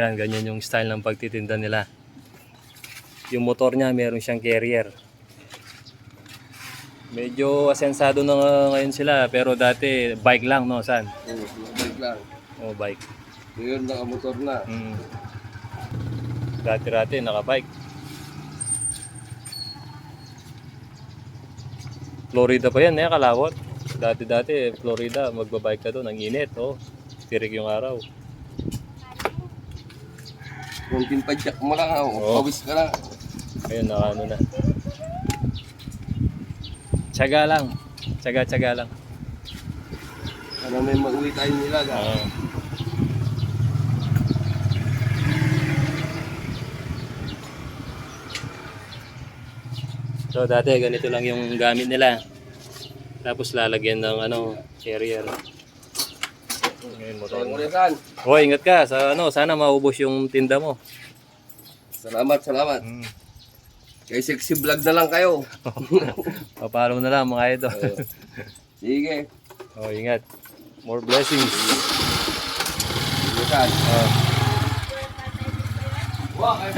Ayan, ganyan yung style ng pagtitinda nila. Yung motor niya, meron siyang carrier. Medyo asensado na ngayon sila, pero dati bike lang, no, San? Oo, bike lang. Oh, bike. Ngayon nakamotor na. Dati-rati, nakabike. Florida pa yan, kalawot. Dati-dati, Florida, magbabike ka doon, ang init, oh. Tirik yung araw. Kunting padyak mo lang, pawis ka lang. Ayun, ano na. Tiyaga lang. Tiyaga lang. Para may mauwi tayo nila. So dati ganito lang yung gamit nila. Tapos lalagyan ng carrier. Ngayon motor. Hoy, ingat ka sa sana maubos yung tinda mo. Salamat. Kay Sexy Vlog na lang kayo. Papalo na lang mga idol. Sige. Oh, ingat. More blessings. Sige, San. Wow, kayo